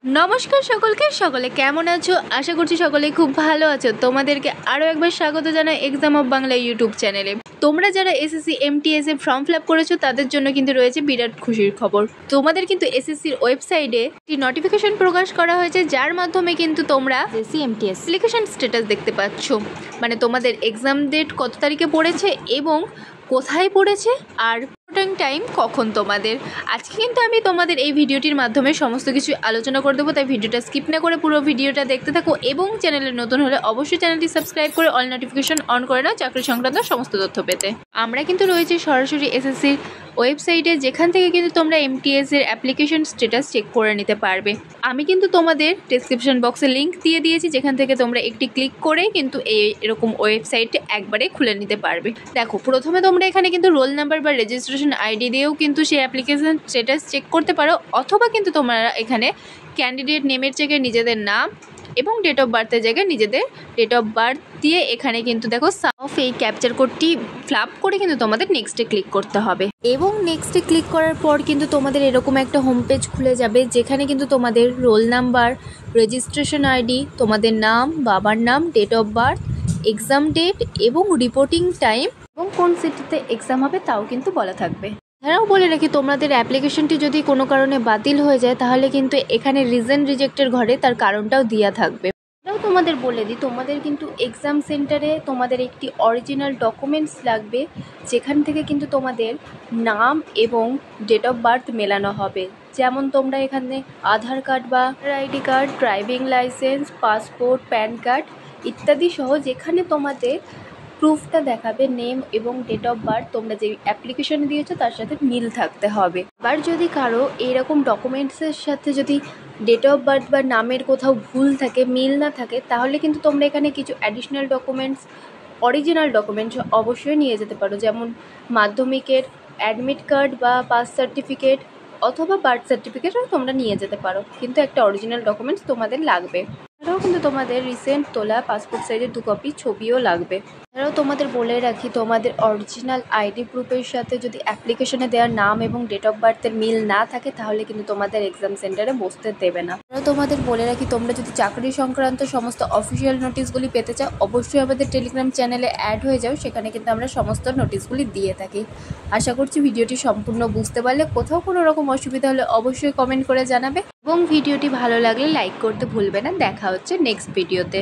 নমস্কার সকলকে, সকলে কেমন আছো? আশা করছি সকলে খুব ভালো আছো। তোমাদেরকে আরও একবার স্বাগত জানাই এক্সাম অফ বাংলা ইউটিউব চ্যানেলে। তোমরা যারা এসএসসি MTS এ ফর্ম ফিল আপ করেছো তাদের জন্য কিন্তু রয়েছে বিরাট খুশির খবর। তোমাদের কিন্তু এসএসসির ওয়েবসাইটে একটি নোটিফিকেশন প্রকাশ করা হয়েছে, যার মাধ্যমে কিন্তু তোমরা এসএসসি MTS অ্যাপ্লিকেশন স্ট্যাটাস দেখতে পাচ্ছ। মানে তোমাদের এক্সাম ডেট কত তারিখে পড়েছে এবং কোথায় পড়েছে আর টাইম কখন তোমাদের। আজকে কিন্তু আমি তোমাদের এই ভিডিওটির মাধ্যমে সমস্ত কিছু আলোচনা করে দেবো, তাই ভিডিওটা স্কিপ না করে পুরো ভিডিওটা দেখতে থাকো এবং চ্যানেলে নতুন হলে অবশ্যই চ্যানেলটি সাবস্ক্রাইব করে অল নোটিফিকেশন অন করে নাও চাকরি সংক্রান্ত সমস্ত তথ্য পেতে। আমরা কিন্তু রয়েছে সরাসরি এসএসসির ওয়েবসাইটে, যেখান থেকে কিন্তু তোমরা MTS এর অ্যাপ্লিকেশন স্ট্যাটাস চেক করে নিতে পারবে। আমি কিন্তু তোমাদের ডেসক্রিপশন বক্সে লিঙ্ক দিয়ে দিয়েছি, যেখান থেকে তোমরা একটি ক্লিক করে কিন্তু এরকম ওয়েবসাইটে একবারে খুলে নিতে পারবে। দেখো, প্রথমে তোমরা এখানে কিন্তু রোল নাম্বার বা রেজিস্ট্রেশন আইডি দিয়েও কিন্তু সেই অ্যাপ্লিকেশন স্ট্যাটাস চেক করতে পারো, অথবা কিন্তু তোমরা এখানে ক্যান্ডিডেট নেমের জায়গায় নিজেদের নাম এবং ডেট অফ বার্থের জায়গায় নিজেদের ডেট অফ বার্থ দিয়ে এখানে কিন্তু দেখো সাফ এই ক্যাপচার কোডটি ফ্লাপ করে কিন্তু তোমাদের নেক্সটে ক্লিক করতে হবে। এবং নেক্সটে ক্লিক করার পর কিন্তু তোমাদের এরকম একটা হোম পেজ খুলে যাবে, যেখানে কিন্তু তোমাদের রোল নাম্বার, রেজিস্ট্রেশন আইডি, তোমাদের নাম, বাবার নাম, date of birth, exam date এবং রিপোর্টিং টাইম এবং কোন সিটিতে এক্সাম হবে তাও কিন্তু বলা থাকবে। এছাড়াও বলে রাখি, তোমাদের অ্যাপ্লিকেশনটি যদি কোনো কারণে বাতিল হয়ে যায় তাহলে কিন্তু এখানে রিজন রিজেক্টের ঘরে তার কারণটাও দেওয়া থাকবে। এটাও তোমাদের বলে দিই, তোমাদের কিন্তু এক্সাম সেন্টারে তোমাদের একটি অরিজিনাল ডকুমেন্টস লাগবে, যেখান থেকে কিন্তু তোমাদের নাম এবং ডেট অফ বার্থ মেলানো হবে। যেমন তোমরা এখানে আধার কার্ড বা ID card, driving licence, passport, pan card ইত্যাদি সহ যেখানে তোমাদের প্রুফটা দেখাবে নেম এবং ডেট অফ বার্থ তোমরা যে অ্যাপ্লিকেশন দিয়েছো তার সাথে মিল থাকতে হবে। আবার যদি কারো এইরকম ডকুমেন্টসের সাথে যদি ডেট অফ বার্থ বা নামের কোথাও ভুল থাকে, মিল না থাকে, তাহলে কিন্তু তোমরা এখানে কিছু অ্যাডিশনাল ডকুমেন্টস, অরিজিনাল ডকুমেন্টস অবশ্যই নিয়ে যেতে পারো। যেমন মাধ্যমিকের অ্যাডমিট কার্ড বা পাস সার্টিফিকেট অথবা বার্থ সার্টিফিকেটও তোমরা নিয়ে যেতে পারো, কিন্তু একটা অরিজিনাল ডকুমেন্টস তোমাদের লাগবে। এছাড়াও কিন্তু তোমাদের রিসেন্ট তোলা পাসপোর্ট সাইজের 2 কপি ছবিও লাগবে। এছাড়াও তোমাদের বলে রাখি, তোমাদের অরিজিনাল আইডি প্রুফের সাথে যদি অ্যাপ্লিকেশনে দেওয়া নাম এবং ডেট অফ বার্থের মিল না থাকে তাহলে কিন্তু তোমাদের এক্সাম সেন্টারে বসতে দেবে না। এছাড়াও তোমাদের বলে রাখি, তোমরা যদি চাকরি সংক্রান্ত সমস্ত অফিসিয়াল নোটিশগুলি পেতে চাও অবশ্যই আমাদের টেলিগ্রাম চ্যানেলে অ্যাড হয়ে যাও, সেখানে কিন্তু আমরা সমস্ত নোটিশগুলি দিয়ে থাকি। আশা করছি ভিডিওটি সম্পূর্ণ বুঝতে পারলে। কোথাও কোনো রকম অসুবিধা হলে অবশ্যই কমেন্ট করে জানাবে এবং ভিডিওটি ভালো লাগলে লাইক করতে ভুলবে না। দেখা হচ্ছে নেক্সট ভিডিওতে।